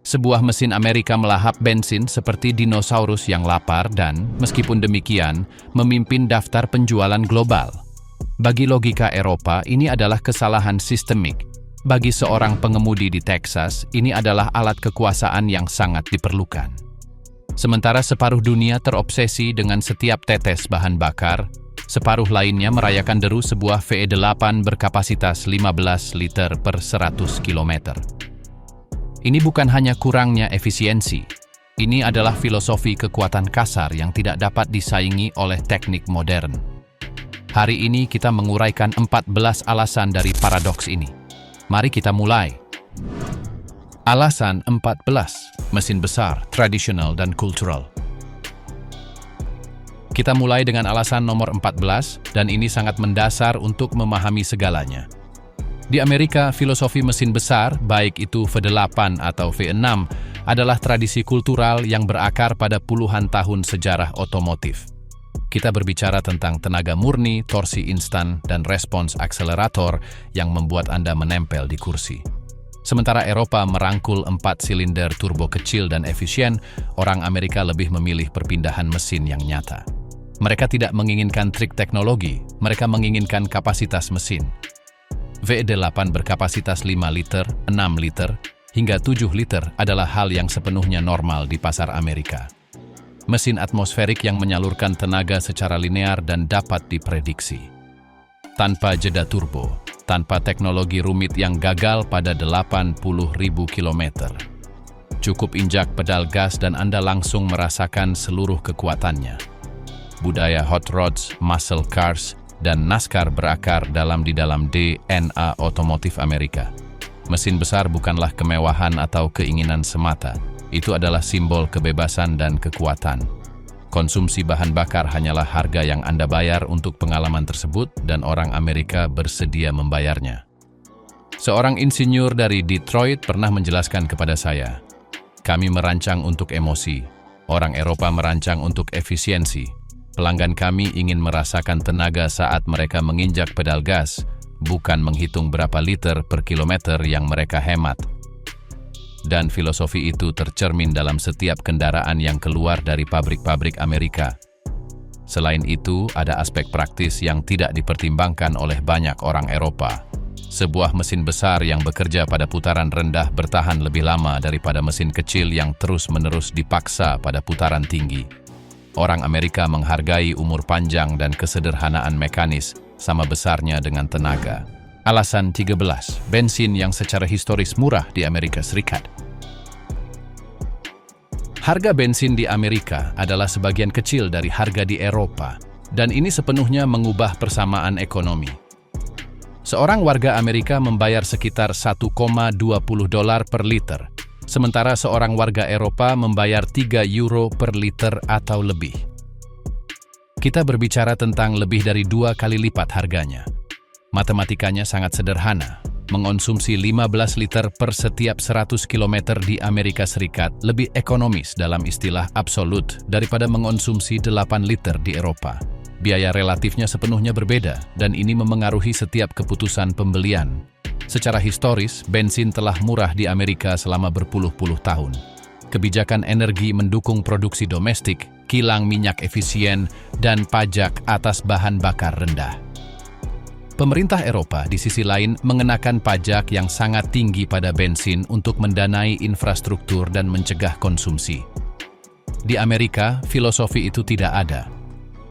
Sebuah mesin Amerika melahap bensin seperti dinosaurus yang lapar dan, meskipun demikian, memimpin daftar penjualan global. Bagi logika Eropa, ini adalah kesalahan sistemik. Bagi seorang pengemudi di Texas, ini adalah alat kekuasaan yang sangat diperlukan. Sementara separuh dunia terobsesi dengan setiap tetes bahan bakar, separuh lainnya merayakan deru sebuah VE8 berkapasitas 15 liter per 100 km. Ini bukan hanya kurangnya efisiensi. Ini adalah filosofi kekuatan kasar yang tidak dapat disaingi oleh teknik modern. Hari ini kita menguraikan 14 alasan dari paradoks ini. Mari kita mulai. Alasan 14. Mesin besar, tradisional, dan kultural. Kita mulai dengan alasan nomor 14, dan ini sangat mendasar untuk memahami segalanya. Di Amerika, filosofi mesin besar, baik itu V8 atau V6, adalah tradisi kultural yang berakar pada puluhan tahun sejarah otomotif. Kita berbicara tentang tenaga murni, torsi instan, dan respons akselerator yang membuat Anda menempel di kursi. Sementara Eropa merangkul 4 silinder turbo kecil dan efisien, orang Amerika lebih memilih perpindahan mesin yang nyata. Mereka tidak menginginkan trik teknologi, mereka menginginkan kapasitas mesin. VE8 berkapasitas 5 liter, 6 liter, hingga 7 liter adalah hal yang sepenuhnya normal di pasar Amerika. Mesin atmosferik yang menyalurkan tenaga secara linear dan dapat diprediksi. Tanpa jeda turbo, tanpa teknologi rumit yang gagal pada 80.000 km. Cukup injak pedal gas dan Anda langsung merasakan seluruh kekuatannya. Budaya hot rods, muscle cars, dan NASCAR berakar di dalam DNA otomotif Amerika. Mesin besar bukanlah kemewahan atau keinginan semata. Itu adalah simbol kebebasan dan kekuatan. Konsumsi bahan bakar hanyalah harga yang Anda bayar untuk pengalaman tersebut dan orang Amerika bersedia membayarnya. Seorang insinyur dari Detroit pernah menjelaskan kepada saya, "Kami merancang untuk emosi, orang Eropa merancang untuk efisiensi. Pelanggan kami ingin merasakan tenaga saat mereka menginjak pedal gas, bukan menghitung berapa liter per kilometer yang mereka hemat." Dan filosofi itu tercermin dalam setiap kendaraan yang keluar dari pabrik-pabrik Amerika. Selain itu, ada aspek praktis yang tidak dipertimbangkan oleh banyak orang Eropa. Sebuah mesin besar yang bekerja pada putaran rendah bertahan lebih lama daripada mesin kecil yang terus-menerus dipaksa pada putaran tinggi. Orang Amerika menghargai umur panjang dan kesederhanaan mekanis sama besarnya dengan tenaga. Alasan 13. Bensin yang secara historis murah di Amerika Serikat. Harga bensin di Amerika adalah sebagian kecil dari harga di Eropa, dan ini sepenuhnya mengubah persamaan ekonomi. Seorang warga Amerika membayar sekitar $1,20 per liter, sementara seorang warga Eropa membayar €3 per liter atau lebih. Kita berbicara tentang lebih dari 2 kali lipat harganya. Matematikanya sangat sederhana. Mengonsumsi 15 liter per setiap 100 km di Amerika Serikat lebih ekonomis dalam istilah absolut daripada mengonsumsi 8 liter di Eropa. Biaya relatifnya sepenuhnya berbeda, dan ini memengaruhi setiap keputusan pembelian. Secara historis, bensin telah murah di Amerika selama berpuluh-puluh tahun. Kebijakan energi mendukung produksi domestik, kilang minyak efisien, dan pajak atas bahan bakar rendah. Pemerintah Eropa di sisi lain mengenakan pajak yang sangat tinggi pada bensin untuk mendanai infrastruktur dan mencegah konsumsi. Di Amerika, filosofi itu tidak ada.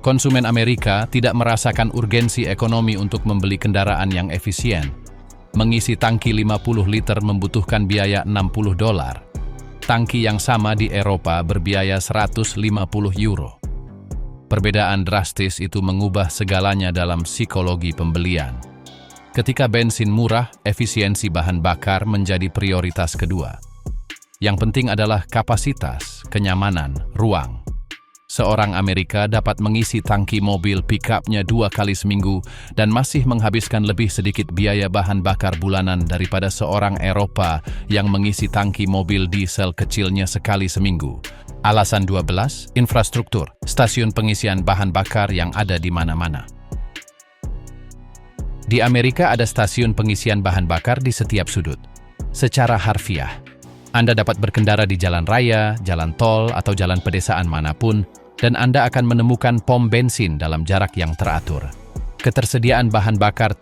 Konsumen Amerika tidak merasakan urgensi ekonomi untuk membeli kendaraan yang efisien. Mengisi tangki 50 liter membutuhkan biaya $60. Tangki yang sama di Eropa berbiaya €150. Perbedaan drastis itu mengubah segalanya dalam psikologi pembelian. Ketika bensin murah, efisiensi bahan bakar menjadi prioritas kedua. Yang penting adalah kapasitas, kenyamanan, ruang. Seorang Amerika dapat mengisi tangki mobil pick-up-nya 2 kali seminggu dan masih menghabiskan lebih sedikit biaya bahan bakar bulanan daripada seorang Eropa yang mengisi tangki mobil diesel kecilnya sekali seminggu. Alasan 12, infrastruktur, stasiun pengisian bahan bakar yang ada di mana-mana. Di Amerika ada stasiun pengisian bahan bakar di setiap sudut. Secara harfiah, Anda dapat berkendara di jalan raya, jalan tol, atau jalan pedesaan manapun, dan Anda akan menemukan pom bensin dalam jarak yang teratur. Ketersediaan bahan bakar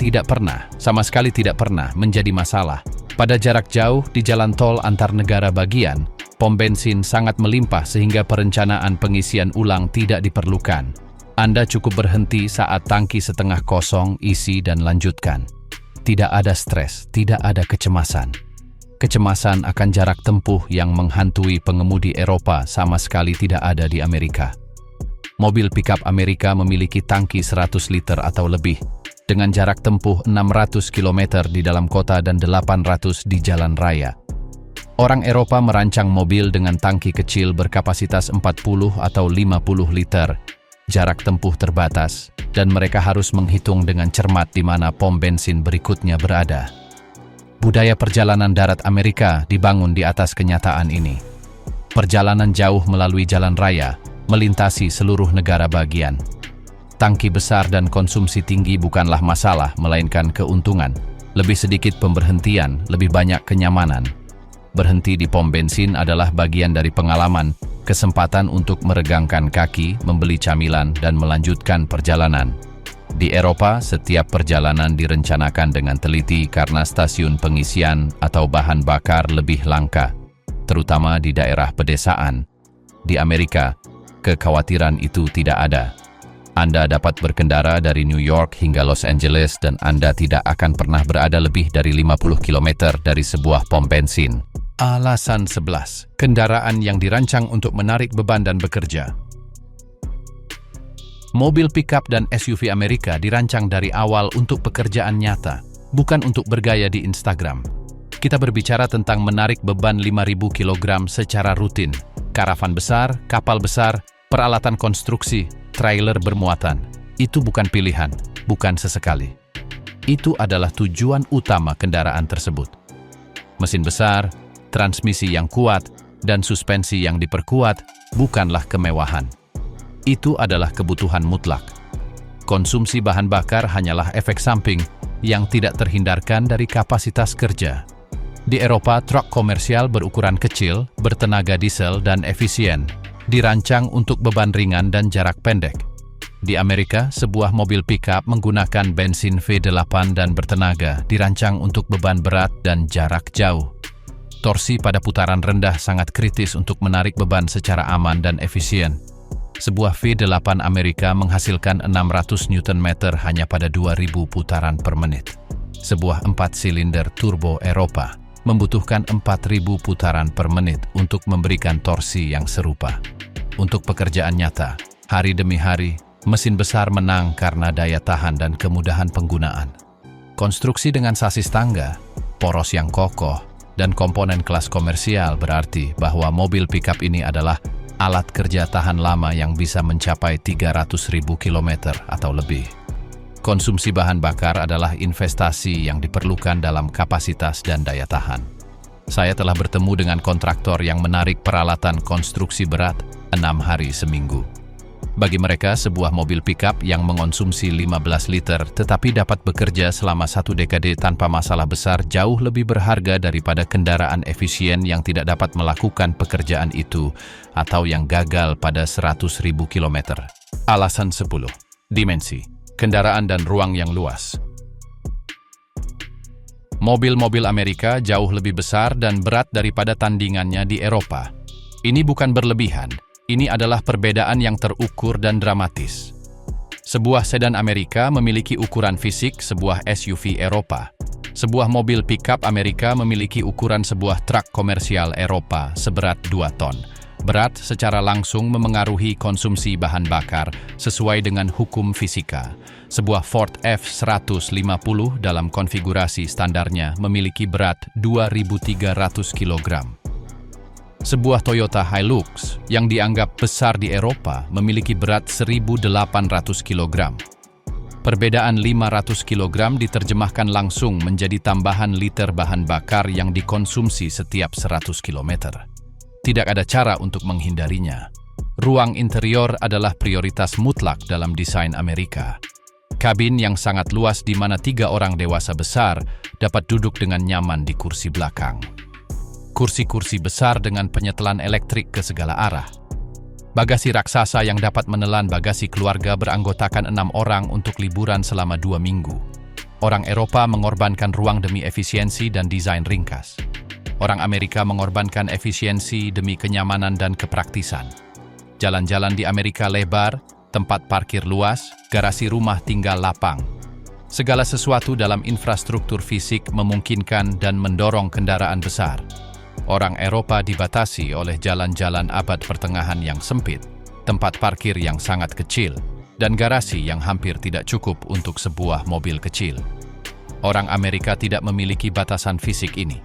sama sekali tidak pernah menjadi masalah. Pada jarak jauh di jalan tol antar negara bagian, pom bensin sangat melimpah sehingga perencanaan pengisian ulang tidak diperlukan. Anda cukup berhenti saat tangki setengah kosong, isi dan lanjutkan. Tidak ada stres, tidak ada kecemasan. Kecemasan akan jarak tempuh yang menghantui pengemudi Eropa sama sekali tidak ada di Amerika. Mobil pickup Amerika memiliki tangki 100 liter atau lebih, dengan jarak tempuh 600 km di dalam kota dan 800 di jalan raya. Orang Eropa merancang mobil dengan tangki kecil berkapasitas 40 atau 50 liter, jarak tempuh terbatas, dan mereka harus menghitung dengan cermat di mana pom bensin berikutnya berada. Budaya perjalanan darat Amerika dibangun di atas kenyataan ini. Perjalanan jauh melalui jalan raya, melintasi seluruh negara bagian. Tangki besar dan konsumsi tinggi bukanlah masalah, melainkan keuntungan. Lebih sedikit pemberhentian, lebih banyak kenyamanan. Berhenti di pom bensin adalah bagian dari pengalaman, kesempatan untuk meregangkan kaki, membeli camilan, dan melanjutkan perjalanan. Di Eropa, setiap perjalanan direncanakan dengan teliti karena stasiun pengisian atau bahan bakar lebih langka, terutama di daerah pedesaan. Di Amerika, kekhawatiran itu tidak ada. Anda dapat berkendara dari New York hingga Los Angeles dan Anda tidak akan pernah berada lebih dari 50 km dari sebuah pom bensin. Alasan 11. Kendaraan yang dirancang untuk menarik beban dan bekerja. Mobil pickup dan SUV Amerika dirancang dari awal untuk pekerjaan nyata, bukan untuk bergaya di Instagram. Kita berbicara tentang menarik beban 5.000 kg secara rutin, karavan besar, kapal besar, peralatan konstruksi, trailer bermuatan. Itu bukan pilihan, bukan sesekali. Itu adalah tujuan utama kendaraan tersebut. Mesin besar, transmisi yang kuat, dan suspensi yang diperkuat bukanlah kemewahan. Itu adalah kebutuhan mutlak. Konsumsi bahan bakar hanyalah efek samping yang tidak terhindarkan dari kapasitas kerja. Di Eropa, truk komersial berukuran kecil, bertenaga diesel dan efisien, dirancang untuk beban ringan dan jarak pendek. Di Amerika, sebuah mobil pickup menggunakan bensin V8 dan bertenaga, dirancang untuk beban berat dan jarak jauh. Torsi pada putaran rendah sangat kritis untuk menarik beban secara aman dan efisien. Sebuah V8 Amerika menghasilkan 600 Nm hanya pada 2000 putaran per menit. Sebuah 4 silinder turbo Eropa membutuhkan 4000 putaran per menit untuk memberikan torsi yang serupa. Untuk pekerjaan nyata, hari demi hari, mesin besar menang karena daya tahan dan kemudahan penggunaan. Konstruksi dengan sasis tangga, poros yang kokoh, dan komponen kelas komersial berarti bahwa mobil pickup ini adalah alat kerja tahan lama yang bisa mencapai 300.000 km atau lebih. Konsumsi bahan bakar adalah investasi yang diperlukan dalam kapasitas dan daya tahan. Saya telah bertemu dengan kontraktor yang menarik peralatan konstruksi berat 6 hari seminggu. Bagi mereka, sebuah mobil pickup yang mengonsumsi 15 liter tetapi dapat bekerja selama 1 dekade tanpa masalah besar jauh lebih berharga daripada kendaraan efisien yang tidak dapat melakukan pekerjaan itu atau yang gagal pada 100.000 km. Alasan 10. Dimensi, kendaraan dan ruang yang luas. Mobil-mobil Amerika jauh lebih besar dan berat daripada tandingannya di Eropa. Ini bukan berlebihan. Ini adalah perbedaan yang terukur dan dramatis. Sebuah sedan Amerika memiliki ukuran fisik sebuah SUV Eropa. Sebuah mobil pickup Amerika memiliki ukuran sebuah truk komersial Eropa seberat 2 ton. Berat secara langsung memengaruhi konsumsi bahan bakar sesuai dengan hukum fisika. Sebuah Ford F-150 dalam konfigurasi standarnya memiliki berat 2.300 kg. Sebuah Toyota Hilux yang dianggap besar di Eropa memiliki berat 1.800 kg. Perbedaan 500 kg diterjemahkan langsung menjadi tambahan liter bahan bakar yang dikonsumsi setiap 100 km. Tidak ada cara untuk menghindarinya. Ruang interior adalah prioritas mutlak dalam desain Amerika. Kabin yang sangat luas di mana 3 orang dewasa besar dapat duduk dengan nyaman di kursi belakang. kursi-kursi besar dengan penyetelan elektrik ke segala arah. Bagasi raksasa yang dapat menelan bagasi keluarga beranggotakan 6 orang untuk liburan selama 2 minggu. Orang Eropa mengorbankan ruang demi efisiensi dan desain ringkas. Orang Amerika mengorbankan efisiensi demi kenyamanan dan kepraktisan. Jalan-jalan di Amerika lebar, tempat parkir luas, garasi rumah tinggal lapang. Segala sesuatu dalam infrastruktur fisik memungkinkan dan mendorong kendaraan besar. Orang Eropa dibatasi oleh jalan-jalan abad pertengahan yang sempit, tempat parkir yang sangat kecil, dan garasi yang hampir tidak cukup untuk sebuah mobil kecil. Orang Amerika tidak memiliki batasan fisik ini.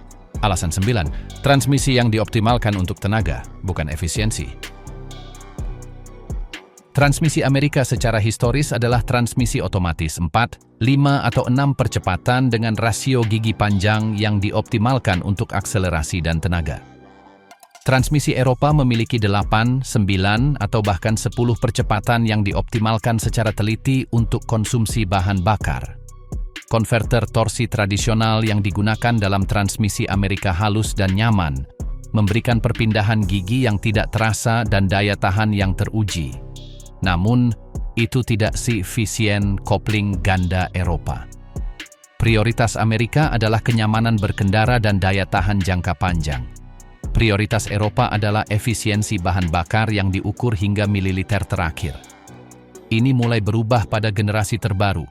Alasan 9, transmisi yang dioptimalkan untuk tenaga, bukan efisiensi. Transmisi Amerika secara historis adalah transmisi otomatis 4, 5 atau 6 percepatan dengan rasio gigi panjang yang dioptimalkan untuk akselerasi dan tenaga. Transmisi Eropa memiliki 8, 9 atau bahkan 10 percepatan yang dioptimalkan secara teliti untuk konsumsi bahan bakar. Konverter torsi tradisional yang digunakan dalam transmisi Amerika halus dan nyaman, memberikan perpindahan gigi yang tidak terasa dan daya tahan yang teruji. Namun, itu tidak seefisien kopling ganda Eropa. Prioritas Amerika adalah kenyamanan berkendara dan daya tahan jangka panjang. Prioritas Eropa adalah efisiensi bahan bakar yang diukur hingga mililiter terakhir. Ini mulai berubah pada generasi terbaru.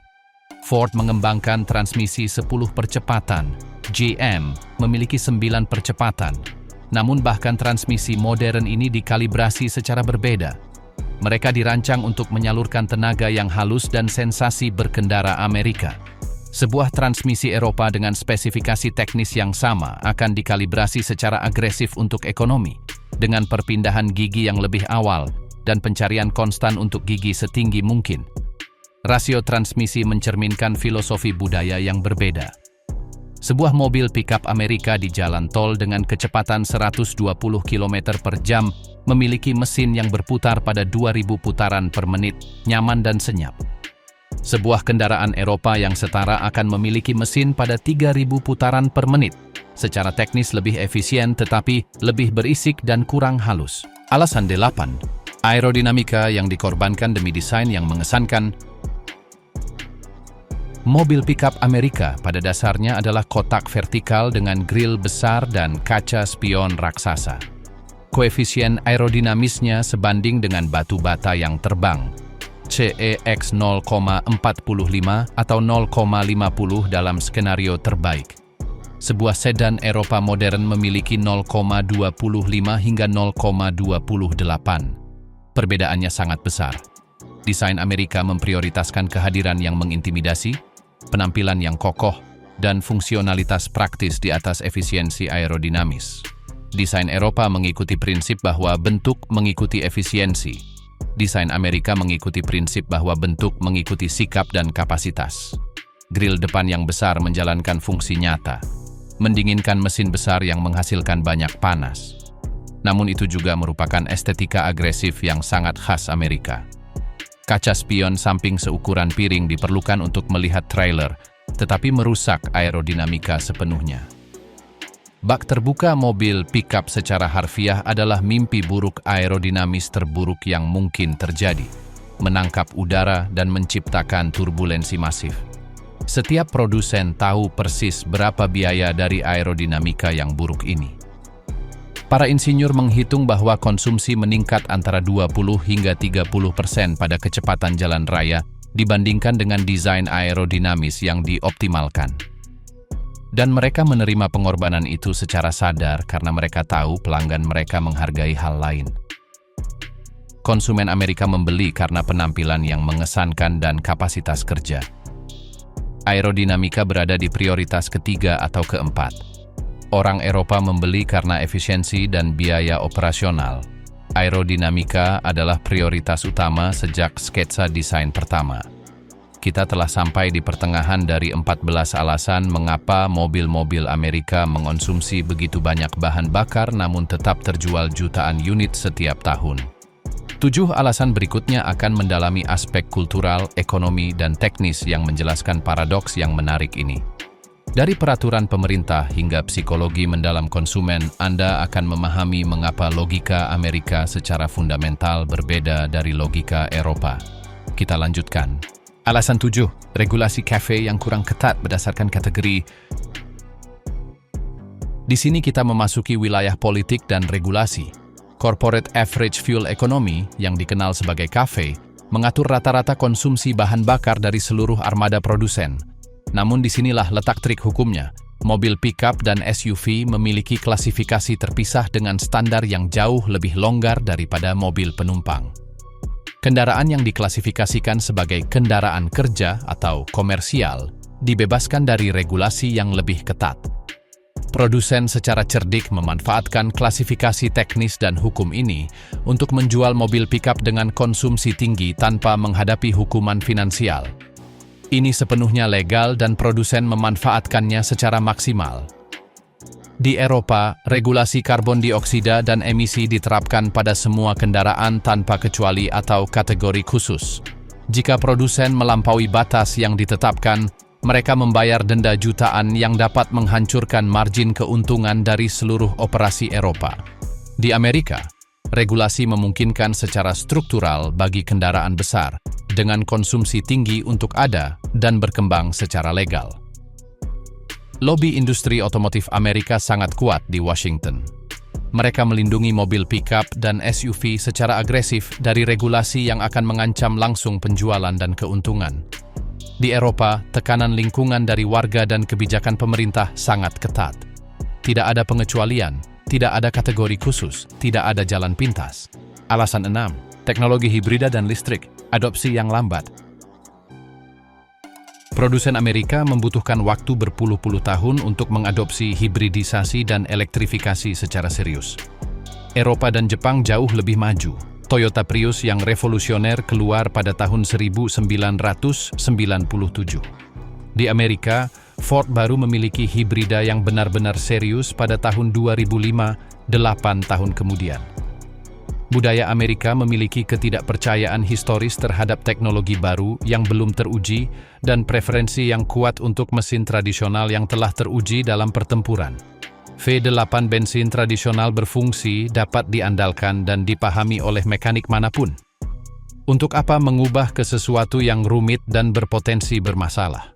Ford mengembangkan transmisi 10 percepatan, GM memiliki 9 percepatan. Namun bahkan transmisi modern ini dikalibrasi secara berbeda. Mereka dirancang untuk menyalurkan tenaga yang halus dan sensasi berkendara Amerika. Sebuah transmisi Eropa dengan spesifikasi teknis yang sama akan dikalibrasi secara agresif untuk ekonomi, dengan perpindahan gigi yang lebih awal dan pencarian konstan untuk gigi setinggi mungkin. Rasio transmisi mencerminkan filosofi budaya yang berbeda. Sebuah mobil pickup Amerika di jalan tol dengan kecepatan 120 km per jam memiliki mesin yang berputar pada 2000 putaran per menit, nyaman dan senyap. Sebuah kendaraan Eropa yang setara akan memiliki mesin pada 3000 putaran per menit, secara teknis lebih efisien tetapi lebih berisik dan kurang halus. Alasan 8, aerodinamika yang dikorbankan demi desain yang mengesankan. Mobil pickup Amerika pada dasarnya adalah kotak vertikal dengan grill besar dan kaca spion raksasa. Koefisien aerodinamisnya sebanding dengan batu bata yang terbang, CEX 0,45 atau 0,50 dalam skenario terbaik. Sebuah sedan Eropa modern memiliki 0,25 hingga 0,28. Perbedaannya sangat besar. Desain Amerika memprioritaskan kehadiran yang mengintimidasi, penampilan yang kokoh, dan fungsionalitas praktis di atas efisiensi aerodinamis. Desain Eropa mengikuti prinsip bahwa bentuk mengikuti efisiensi. Desain Amerika mengikuti prinsip bahwa bentuk mengikuti sikap dan kapasitas. Grill depan yang besar menjalankan fungsi nyata, mendinginkan mesin besar yang menghasilkan banyak panas. Namun itu juga merupakan estetika agresif yang sangat khas Amerika. Kaca spion samping seukuran piring diperlukan untuk melihat trailer, tetapi merusak aerodinamika sepenuhnya. Bak terbuka mobil pickup secara harfiah adalah mimpi buruk aerodinamis terburuk yang mungkin terjadi, menangkap udara dan menciptakan turbulensi masif. Setiap produsen tahu persis berapa biaya dari aerodinamika yang buruk ini. Para insinyur menghitung bahwa konsumsi meningkat antara 20 hingga 30% pada kecepatan jalan raya dibandingkan dengan desain aerodinamis yang dioptimalkan. Dan mereka menerima pengorbanan itu secara sadar karena mereka tahu pelanggan mereka menghargai hal lain. Konsumen Amerika membeli karena penampilan yang mengesankan dan kapasitas kerja. Aerodinamika berada di prioritas ketiga atau keempat. Orang Eropa membeli karena efisiensi dan biaya operasional. Aerodinamika adalah prioritas utama sejak sketsa desain pertama. Kita telah sampai di pertengahan dari 14 alasan mengapa mobil-mobil Amerika mengonsumsi begitu banyak bahan bakar namun tetap terjual jutaan unit setiap tahun. 7 alasan berikutnya akan mendalami aspek kultural, ekonomi, dan teknis yang menjelaskan paradoks yang menarik ini. Dari peraturan pemerintah hingga psikologi mendalam konsumen, Anda akan memahami mengapa logika Amerika secara fundamental berbeda dari logika Eropa. Kita lanjutkan. Alasan 7. Regulasi kafe yang kurang ketat berdasarkan kategori. Di sini kita memasuki wilayah politik dan regulasi. Corporate Average Fuel Economy, yang dikenal sebagai CAFE, mengatur rata-rata konsumsi bahan bakar dari seluruh armada produsen. Namun disinilah letak trik hukumnya. Mobil pickup dan SUV memiliki klasifikasi terpisah dengan standar yang jauh lebih longgar daripada mobil penumpang. Kendaraan yang diklasifikasikan sebagai kendaraan kerja atau komersial dibebaskan dari regulasi yang lebih ketat. Produsen secara cerdik memanfaatkan klasifikasi teknis dan hukum ini untuk menjual mobil pickup dengan konsumsi tinggi tanpa menghadapi hukuman finansial. Ini sepenuhnya legal dan produsen memanfaatkannya secara maksimal. Di Eropa, regulasi karbon dioksida dan emisi diterapkan pada semua kendaraan tanpa kecuali atau kategori khusus. Jika produsen melampaui batas yang ditetapkan, mereka membayar denda jutaan yang dapat menghancurkan margin keuntungan dari seluruh operasi Eropa. Di Amerika, regulasi memungkinkan secara struktural bagi kendaraan besar dengan konsumsi tinggi untuk ada dan berkembang secara legal. Lobi industri otomotif Amerika sangat kuat di Washington. Mereka melindungi mobil pickup dan SUV secara agresif dari regulasi yang akan mengancam langsung penjualan dan keuntungan. Di Eropa, tekanan lingkungan dari warga dan kebijakan pemerintah sangat ketat. Tidak ada pengecualian, tidak ada kategori khusus, tidak ada jalan pintas. Alasan 6. Teknologi hibrida dan listrik, adopsi yang lambat. Produsen Amerika membutuhkan waktu berpuluh-puluh tahun untuk mengadopsi hibridisasi dan elektrifikasi secara serius. Eropa dan Jepang jauh lebih maju. Toyota Prius yang revolusioner keluar pada tahun 1997. Di Amerika, Ford baru memiliki hibrida yang benar-benar serius pada tahun 2005, 8 tahun kemudian. Budaya Amerika memiliki ketidakpercayaan historis terhadap teknologi baru yang belum teruji dan preferensi yang kuat untuk mesin tradisional yang telah teruji dalam pertempuran. V8 bensin tradisional berfungsi, dapat diandalkan dan dipahami oleh mekanik manapun. Untuk apa mengubah ke sesuatu yang rumit dan berpotensi bermasalah?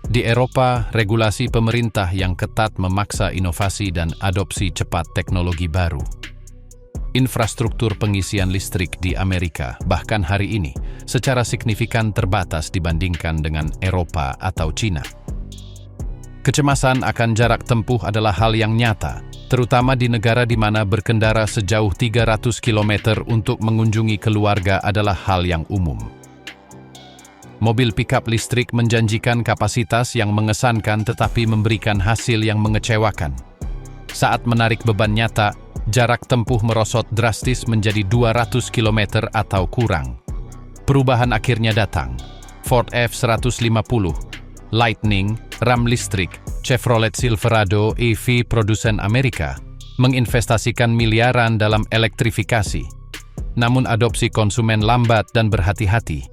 Di Eropa, regulasi pemerintah yang ketat memaksa inovasi dan adopsi cepat teknologi baru. Infrastruktur pengisian listrik di Amerika, bahkan hari ini, secara signifikan terbatas dibandingkan dengan Eropa atau Cina. Kecemasan akan jarak tempuh adalah hal yang nyata, terutama di negara di mana berkendara sejauh 300 km untuk mengunjungi keluarga adalah hal yang umum. Mobil pickup listrik menjanjikan kapasitas yang mengesankan tetapi memberikan hasil yang mengecewakan. Saat menarik beban nyata, jarak tempuh merosot drastis menjadi 200 km atau kurang. Perubahan akhirnya datang. Ford F-150, Lightning, Ram listrik, Chevrolet Silverado EV produsen Amerika, menginvestasikan miliaran dalam elektrifikasi. Namun adopsi konsumen lambat dan berhati-hati.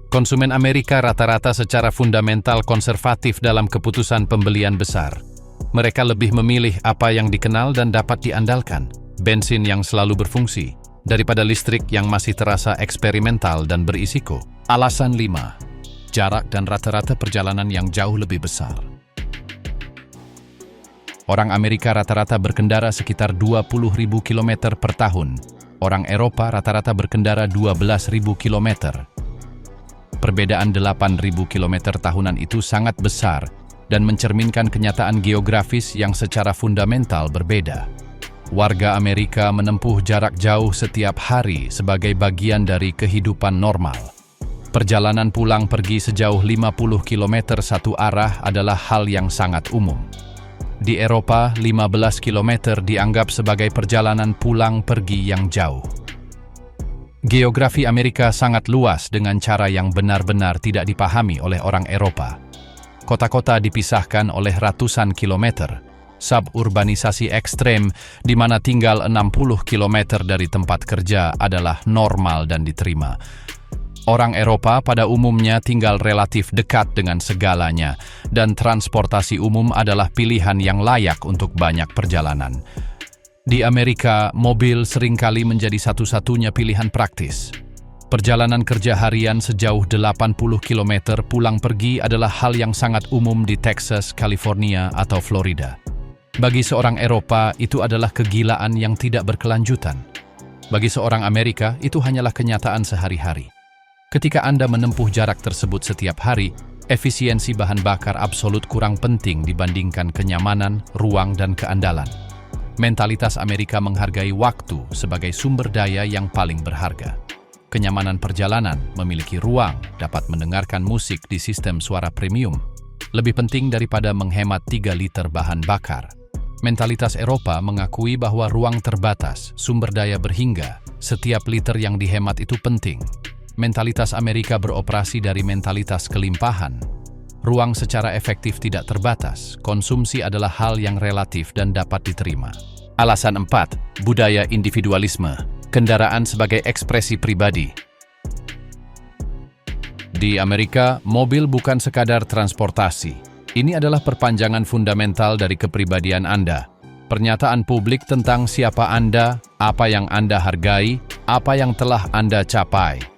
Konsumen Amerika rata-rata secara fundamental konservatif dalam keputusan pembelian besar. Mereka lebih memilih apa yang dikenal dan dapat diandalkan, bensin yang selalu berfungsi, daripada listrik yang masih terasa eksperimental dan berisiko. Alasan 5. Jarak dan rata-rata perjalanan yang jauh lebih besar. Orang Amerika rata-rata berkendara sekitar 20.000 km per tahun. Orang Eropa rata-rata berkendara 12.000 km. Perbedaan 8.000 km tahunan itu sangat besar dan mencerminkan kenyataan geografis yang secara fundamental berbeda. Warga Amerika menempuh jarak jauh setiap hari sebagai bagian dari kehidupan normal. Perjalanan pulang pergi sejauh 50 km satu arah adalah hal yang sangat umum. Di Eropa, 15 km dianggap sebagai perjalanan pulang pergi yang jauh. Geografi Amerika sangat luas dengan cara yang benar-benar tidak dipahami oleh orang Eropa. Kota-kota dipisahkan oleh ratusan kilometer. Suburbanisasi ekstrem di mana tinggal 60 km dari tempat kerja adalah normal dan diterima. Orang Eropa pada umumnya tinggal relatif dekat dengan segalanya, dan transportasi umum adalah pilihan yang layak untuk banyak perjalanan. Di Amerika, mobil seringkali menjadi satu-satunya pilihan praktis. Perjalanan kerja harian sejauh 80 km pulang pergi adalah hal yang sangat umum di Texas, California, atau Florida. Bagi seorang Eropa, itu adalah kegilaan yang tidak berkelanjutan. Bagi seorang Amerika, itu hanyalah kenyataan sehari-hari. Ketika Anda menempuh jarak tersebut setiap hari, efisiensi bahan bakar absolut kurang penting dibandingkan kenyamanan, ruang, dan keandalan. Mentalitas Amerika menghargai waktu sebagai sumber daya yang paling berharga. Kenyamanan perjalanan, memiliki ruang, dapat mendengarkan musik di sistem suara premium, lebih penting daripada menghemat 3 liter bahan bakar. Mentalitas Eropa mengakui bahwa ruang terbatas, sumber daya berhingga, setiap liter yang dihemat itu penting. Mentalitas Amerika beroperasi dari mentalitas kelimpahan. Ruang secara efektif tidak terbatas, konsumsi adalah hal yang relatif dan dapat diterima. Alasan 4, budaya individualisme, kendaraan sebagai ekspresi pribadi. Di Amerika, mobil bukan sekadar transportasi. Ini adalah perpanjangan fundamental dari kepribadian Anda. Pernyataan publik tentang siapa Anda, apa yang Anda hargai, apa yang telah Anda capai.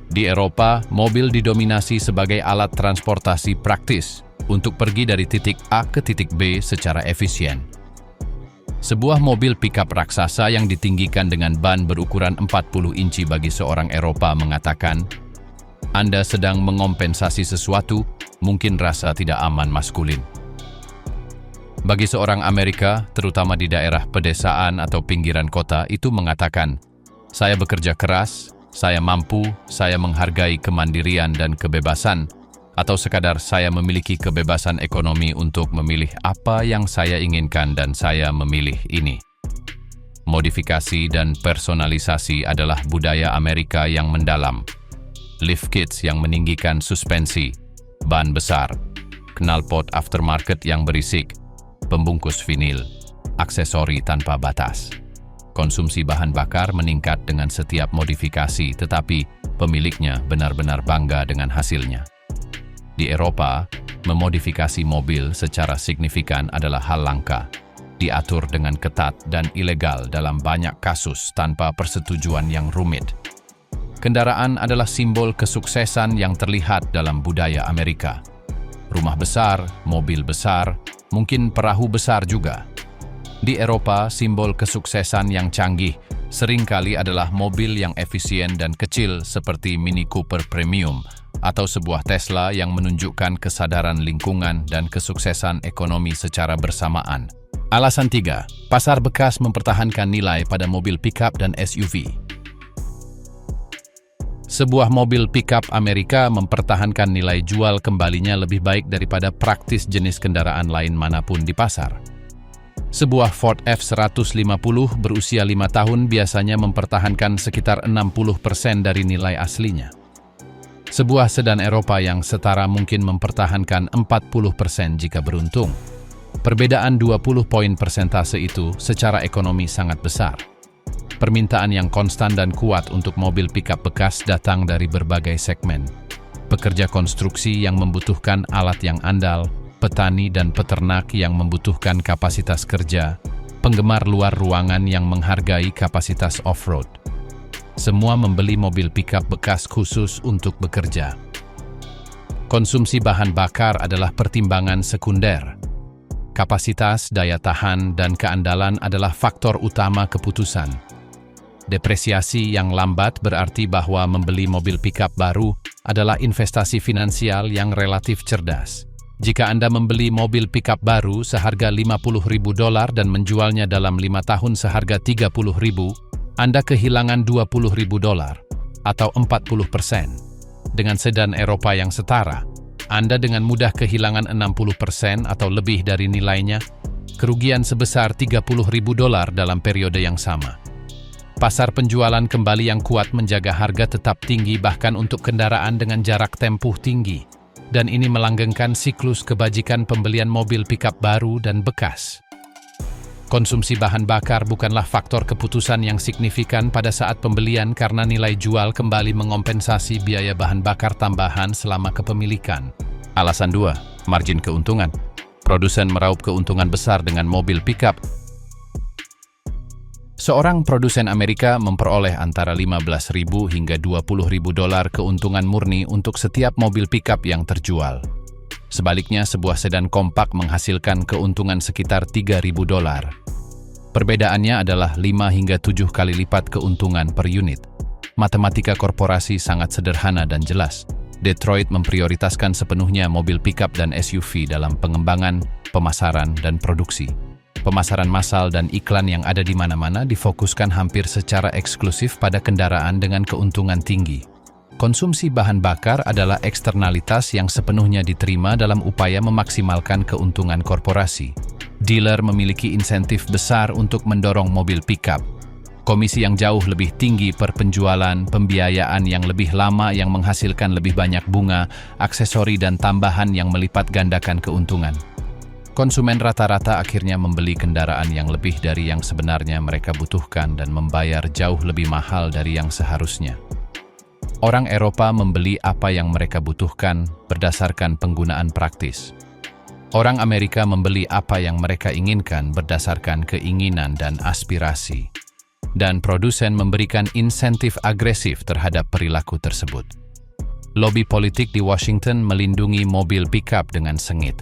Di Eropa, mobil didominasi sebagai alat transportasi praktis untuk pergi dari titik A ke titik B secara efisien. Sebuah mobil pickup raksasa yang ditinggikan dengan ban berukuran 40 inci bagi seorang Eropa mengatakan, Anda sedang mengompensasi sesuatu, mungkin rasa tidak aman maskulin. Bagi seorang Amerika, terutama di daerah pedesaan atau pinggiran kota, itu mengatakan, saya bekerja keras, saya mampu, saya menghargai kemandirian dan kebebasan, atau sekadar saya memiliki kebebasan ekonomi untuk memilih apa yang saya inginkan dan saya memilih ini. Modifikasi dan personalisasi adalah budaya Amerika yang mendalam. Lift kits yang meninggikan suspensi, ban besar, knalpot aftermarket yang berisik, pembungkus vinil, aksesori tanpa batas. Konsumsi bahan bakar meningkat dengan setiap modifikasi, tetapi pemiliknya benar-benar bangga dengan hasilnya. Di Eropa, memodifikasi mobil secara signifikan adalah hal langka, diatur dengan ketat dan ilegal dalam banyak kasus tanpa persetujuan yang rumit. Kendaraan adalah simbol kesuksesan yang terlihat dalam budaya Amerika. Rumah besar, mobil besar, mungkin perahu besar juga. Di Eropa, simbol kesuksesan yang canggih seringkali adalah mobil yang efisien dan kecil seperti Mini Cooper Premium atau sebuah Tesla yang menunjukkan kesadaran lingkungan dan kesuksesan ekonomi secara bersamaan. Alasan 3, pasar bekas mempertahankan nilai pada mobil pickup dan SUV. Sebuah mobil pickup Amerika mempertahankan nilai jual kembalinya lebih baik daripada praktis jenis kendaraan lain manapun di pasar. Sebuah Ford F-150 berusia 5 tahun biasanya mempertahankan sekitar 60% dari nilai aslinya. Sebuah sedan Eropa yang setara mungkin mempertahankan 40% jika beruntung. Perbedaan 20 poin persentase itu secara ekonomi sangat besar. Permintaan yang konstan dan kuat untuk mobil pickup bekas datang dari berbagai segmen. Pekerja konstruksi yang membutuhkan alat yang andal, petani dan peternak yang membutuhkan kapasitas kerja, penggemar luar ruangan yang menghargai kapasitas off-road. Semua membeli mobil pickup bekas khusus untuk bekerja. Konsumsi bahan bakar adalah pertimbangan sekunder. Kapasitas, daya tahan, dan keandalan adalah faktor utama keputusan. Depresiasi yang lambat berarti bahwa membeli mobil pickup baru adalah investasi finansial yang relatif cerdas. Jika Anda membeli mobil pickup baru seharga $50.000 dan menjualnya dalam 5 tahun seharga $30.000, Anda kehilangan $20.000 atau 40%. Dengan sedan Eropa yang setara, Anda dengan mudah kehilangan 60% atau lebih dari nilainya, kerugian sebesar $30.000 dalam periode yang sama. Pasar penjualan kembali yang kuat menjaga harga tetap tinggi bahkan untuk kendaraan dengan jarak tempuh tinggi. Dan ini melanggengkan siklus kebajikan pembelian mobil pickup baru dan bekas. Konsumsi bahan bakar bukanlah faktor keputusan yang signifikan pada saat pembelian karena nilai jual kembali mengompensasi biaya bahan bakar tambahan selama kepemilikan. Alasan 2, margin keuntungan. Produsen meraup keuntungan besar dengan mobil pickup. Seorang produsen Amerika memperoleh antara 15.000 hingga 20.000 dolar keuntungan murni untuk setiap mobil pickup yang terjual. Sebaliknya, sebuah sedan kompak menghasilkan keuntungan sekitar 3.000 dolar. Perbedaannya adalah 5 hingga 7 kali lipat keuntungan per unit. Matematika korporasi sangat sederhana dan jelas. Detroit memprioritaskan sepenuhnya mobil pickup dan SUV dalam pengembangan, pemasaran, dan produksi. Pemasaran massal dan iklan yang ada di mana-mana difokuskan hampir secara eksklusif pada kendaraan dengan keuntungan tinggi. Konsumsi bahan bakar adalah eksternalitas yang sepenuhnya diterima dalam upaya memaksimalkan keuntungan korporasi. Dealer memiliki insentif besar untuk mendorong mobil pickup. Komisi yang jauh lebih tinggi per penjualan, pembiayaan yang lebih lama yang menghasilkan lebih banyak bunga, aksesori dan tambahan yang melipat gandakan keuntungan. Konsumen rata-rata akhirnya membeli kendaraan yang lebih dari yang sebenarnya mereka butuhkan dan membayar jauh lebih mahal dari yang seharusnya. Orang Eropa membeli apa yang mereka butuhkan berdasarkan penggunaan praktis. Orang Amerika membeli apa yang mereka inginkan berdasarkan keinginan dan aspirasi. Dan produsen memberikan insentif agresif terhadap perilaku tersebut. Lobi politik di Washington melindungi mobil pickup dengan sengit.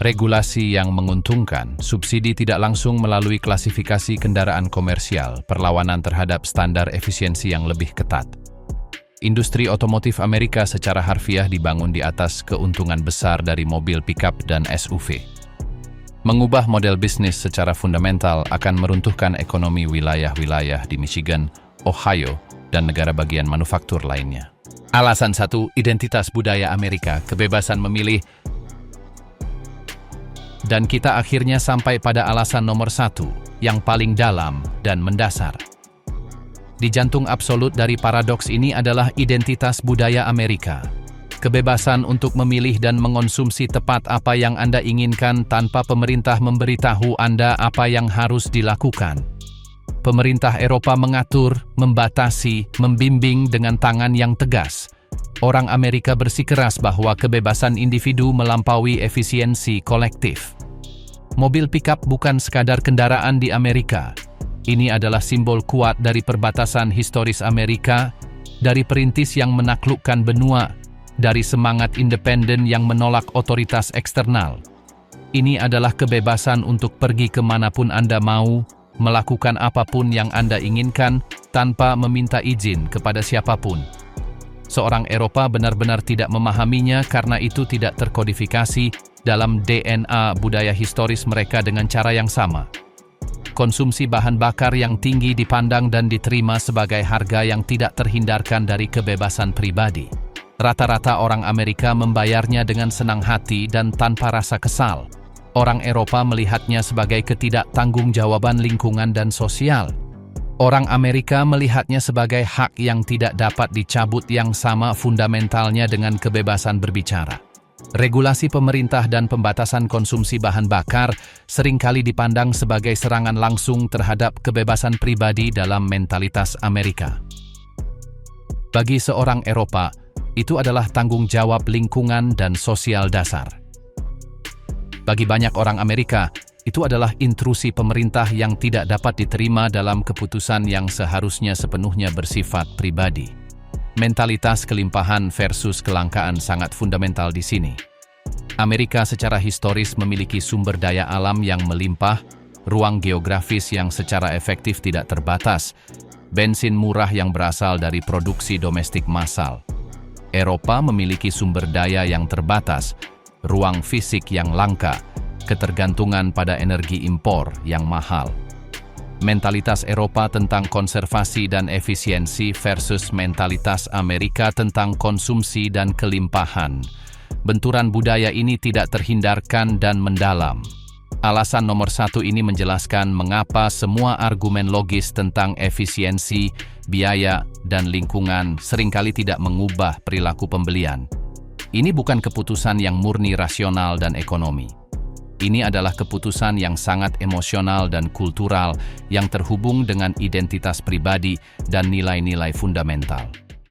Regulasi yang menguntungkan, subsidi tidak langsung melalui klasifikasi kendaraan komersial, perlawanan terhadap standar efisiensi yang lebih ketat. Industri otomotif Amerika secara harfiah dibangun di atas keuntungan besar dari mobil pickup dan SUV. Mengubah model bisnis secara fundamental akan meruntuhkan ekonomi wilayah-wilayah di Michigan, Ohio, dan negara bagian manufaktur lainnya. Alasan 1, identitas budaya Amerika, kebebasan memilih. Dan kita akhirnya sampai pada alasan nomor 1, yang paling dalam dan mendasar. Di jantung absolut dari paradoks ini adalah identitas budaya Amerika. Kebebasan untuk memilih dan mengonsumsi tepat apa yang Anda inginkan tanpa pemerintah memberitahu Anda apa yang harus dilakukan. Pemerintah Eropa mengatur, membatasi, membimbing dengan tangan yang tegas. Orang Amerika bersikeras bahwa kebebasan individu melampaui efisiensi kolektif. Mobil pickup bukan sekadar kendaraan di Amerika. Ini adalah simbol kuat dari perbatasan historis Amerika, dari perintis yang menaklukkan benua, dari semangat independen yang menolak otoritas eksternal. Ini adalah kebebasan untuk pergi kemanapun Anda mau, melakukan apapun yang Anda inginkan, tanpa meminta izin kepada siapapun. Seorang Eropa benar-benar tidak memahaminya karena itu tidak terkodifikasi dalam DNA budaya historis mereka dengan cara yang sama. Konsumsi bahan bakar yang tinggi dipandang dan diterima sebagai harga yang tidak terhindarkan dari kebebasan pribadi. Rata-rata orang Amerika membayarnya dengan senang hati dan tanpa rasa kesal. Orang Eropa melihatnya sebagai ketidaktanggung-jawaban lingkungan dan sosial. Orang Amerika melihatnya sebagai hak yang tidak dapat dicabut yang sama fundamentalnya dengan kebebasan berbicara. Regulasi pemerintah dan pembatasan konsumsi bahan bakar seringkali dipandang sebagai serangan langsung terhadap kebebasan pribadi dalam mentalitas Amerika. Bagi seorang Eropa, itu adalah tanggung jawab lingkungan dan sosial dasar. Bagi banyak orang Amerika, itu adalah intrusi pemerintah yang tidak dapat diterima dalam keputusan yang seharusnya sepenuhnya bersifat pribadi. Mentalitas kelimpahan versus kelangkaan sangat fundamental di sini. Amerika secara historis memiliki sumber daya alam yang melimpah, ruang geografis yang secara efektif tidak terbatas, bensin murah yang berasal dari produksi domestik massal. Eropa memiliki sumber daya yang terbatas, ruang fisik yang langka, ketergantungan pada energi impor yang mahal. Mentalitas Eropa tentang konservasi dan efisiensi versus mentalitas Amerika tentang konsumsi dan kelimpahan. Benturan budaya ini tidak terhindarkan dan mendalam. Alasan nomor 1 ini menjelaskan mengapa semua argumen logis tentang efisiensi, biaya, dan lingkungan seringkali tidak mengubah perilaku pembelian. Ini bukan keputusan yang murni rasional dan ekonomi. Ini adalah keputusan yang sangat emosional dan kultural yang terhubung dengan identitas pribadi dan nilai-nilai fundamental.